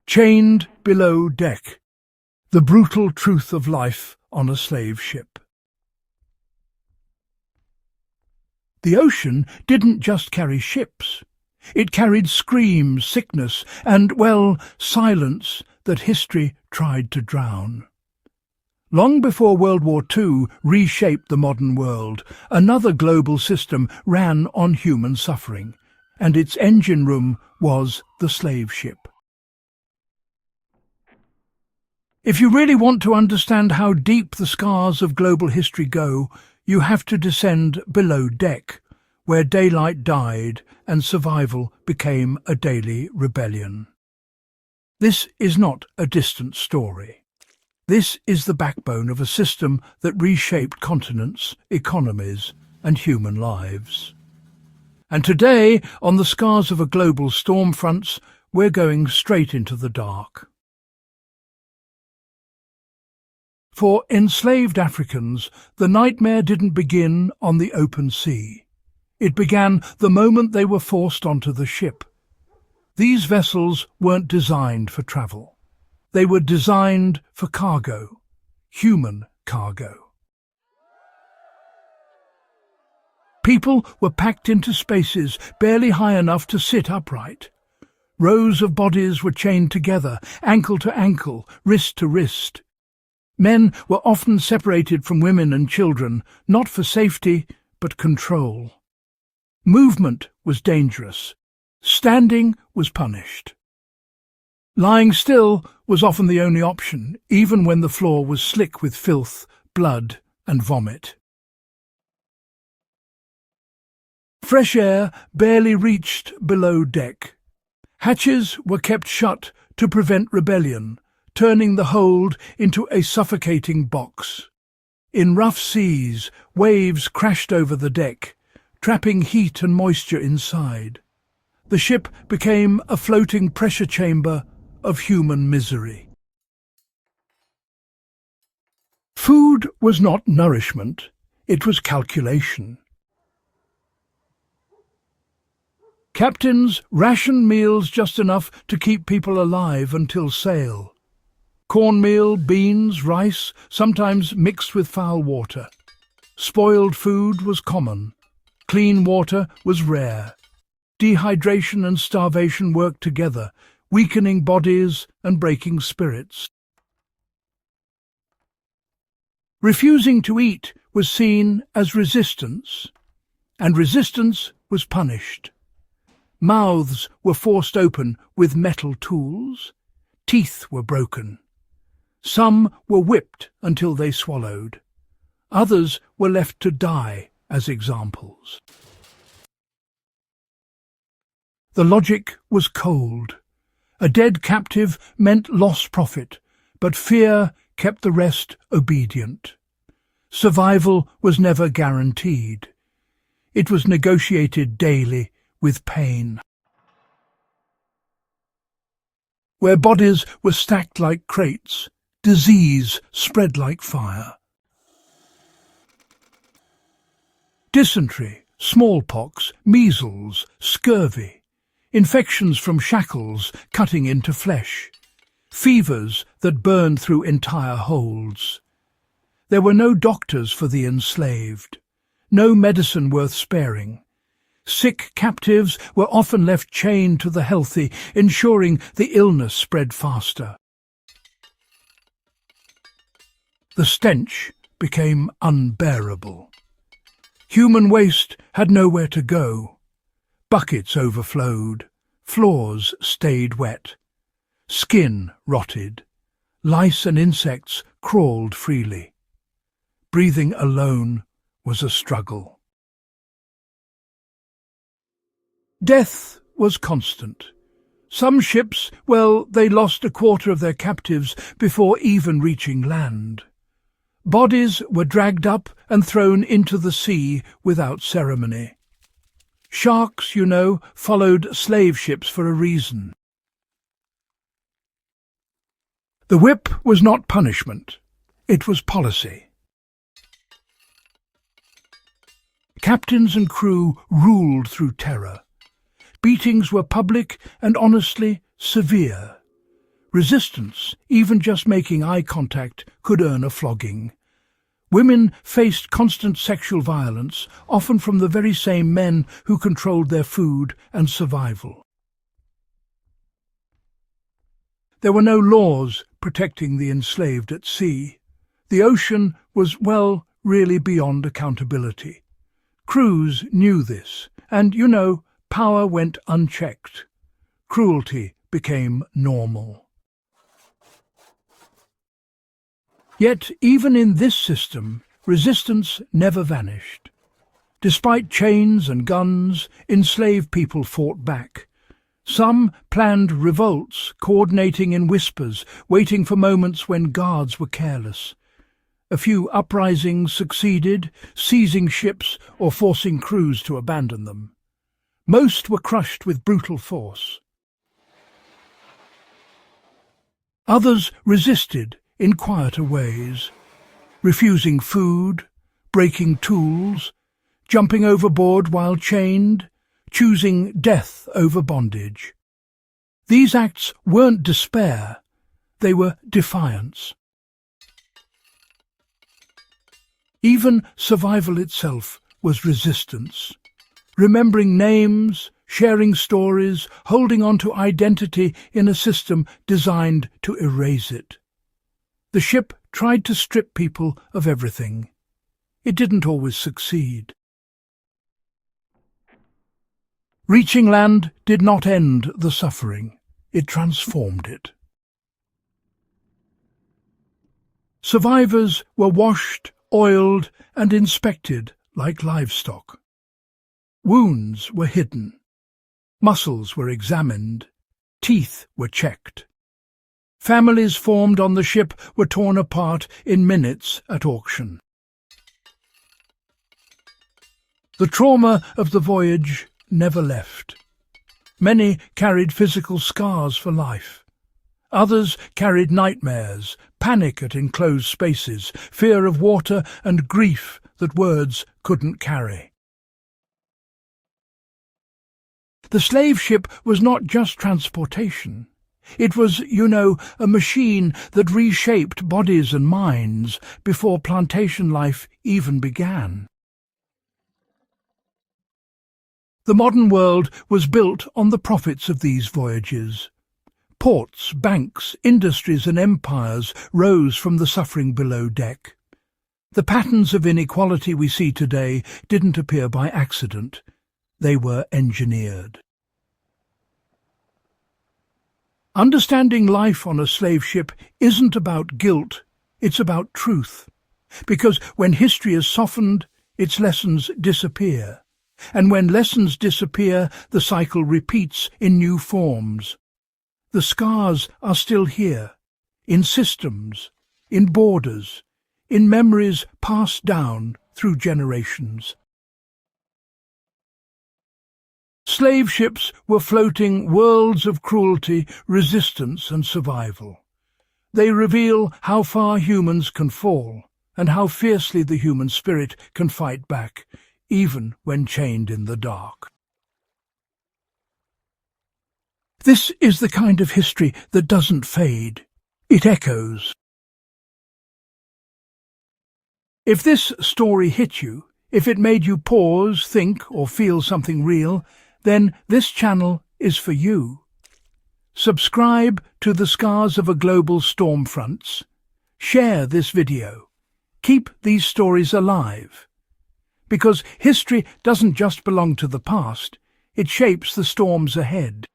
Chained below deck. The brutal truth of life on a slave ship. The ocean didn't just carry ships. It carried screams, sickness, and, well, silence that history tried to drown. Long before World War II reshaped the modern world, another global system ran on human suffering, and its engine room was the slave ship. If you really want to understand how deep the scars of global history go, you have to descend below deck, where daylight died and survival became a daily rebellion. This is not a distant story. This is the backbone of a system that reshaped continents, economies, and human lives. And today, on the scars of a global storm fronts, we're going straight into the dark. For enslaved Africans, the nightmare didn't begin on the open sea. It began the moment they were forced onto the ship. These vessels weren't designed for travel. They were designed for cargo, human cargo. People were packed into spaces barely high enough to sit upright. Rows of bodies were chained together, ankle to ankle, wrist to wrist. Men were often separated from women and children, not for safety, but control. Movement was dangerous. Standing was punished. Lying still was often the only option, even when the floor was slick with filth, blood, and vomit. Fresh air barely reached below deck. Hatches were kept shut to prevent rebellion, turning the hold into a suffocating box. In rough seas, waves crashed over the deck, trapping heat and moisture inside. The ship became a floating pressure chamber of human misery. Food was not nourishment, it was calculation. Captains rationed meals just enough to keep people alive until sail. Cornmeal, beans, rice, sometimes mixed with foul water. Spoiled food was common. Clean water was rare. Dehydration and starvation worked together, weakening bodies and breaking spirits. Refusing to eat was seen as resistance, and resistance was punished. Mouths were forced open with metal tools. Teeth were broken. Some were whipped until they swallowed. Others were left to die as examples. The logic was cold. A dead captive meant lost profit, but fear kept the rest obedient. Survival was never guaranteed. It was negotiated daily with pain. Where bodies were stacked like crates, disease spread like fire. Dysentery, smallpox, measles, scurvy, infections from shackles cutting into flesh, fevers that burned through entire holds. There were no doctors for the enslaved, no medicine worth sparing. Sick captives were often left chained to the healthy, ensuring the illness spread faster. The stench became unbearable. Human waste had nowhere to go. Buckets overflowed, floors stayed wet, skin rotted, lice and insects crawled freely. Breathing alone was a struggle. Death was constant. Some ships, well, they lost a quarter of their captives before even reaching land. Bodies were dragged up and thrown into the sea without ceremony. Sharks, you know, followed slave ships for a reason. The whip was not punishment, it was policy. Captains and crew ruled through terror. Beatings were public and honestly severe. Resistance, even just making eye contact, could earn a flogging. Women faced constant sexual violence, often from the very same men who controlled their food and survival. There were no laws protecting the enslaved at sea. The ocean was, well, really beyond accountability. Crews knew this, and, power went unchecked. Cruelty became normal. Yet, even in this system, resistance never vanished. Despite chains and guns, enslaved people fought back. Some planned revolts, coordinating in whispers, waiting for moments when guards were careless. A few uprisings succeeded, seizing ships or forcing crews to abandon them. Most were crushed with brutal force. Others resisted in quieter ways, refusing food, breaking tools, jumping overboard while chained, choosing death over bondage. These acts weren't despair, they were defiance. Even survival itself was resistance. Remembering names, sharing stories, holding on to identity in a system designed to erase it. The ship tried to strip people of everything. It didn't always succeed. Reaching land did not end the suffering. It transformed it. Survivors were washed, oiled, and inspected like livestock. Wounds were hidden. Muscles were examined. Teeth were checked. Families formed on the ship were torn apart in minutes at auction. The trauma of the voyage never left. Many carried physical scars for life. Others carried nightmares, panic at enclosed spaces, fear of water and grief that words couldn't carry. The slave ship was not just transportation. It was, a machine that reshaped bodies and minds before plantation life even began. The modern world was built on the profits of these voyages. Ports, banks, industries and empires rose from the suffering below deck. The patterns of inequality we see today didn't appear by accident. They were engineered. Understanding life on a slave ship isn't about guilt, it's about truth. Because when history is softened, its lessons disappear. And when lessons disappear, the cycle repeats in new forms. The scars are still here, in systems, in borders, in memories passed down through generations. Slave ships were floating worlds of cruelty, resistance and survival. They reveal how far humans can fall and how fiercely the human spirit can fight back, even when chained in the dark. This is the kind of history that doesn't fade. It echoes. If this story hit you, if it made you pause, think or feel something real, then this channel is for you. Subscribe to the Scars of a Gloabal Storm Fronts. Share this video. Keep these stories alive. Because history doesn't just belong to the past, it shapes the storms ahead.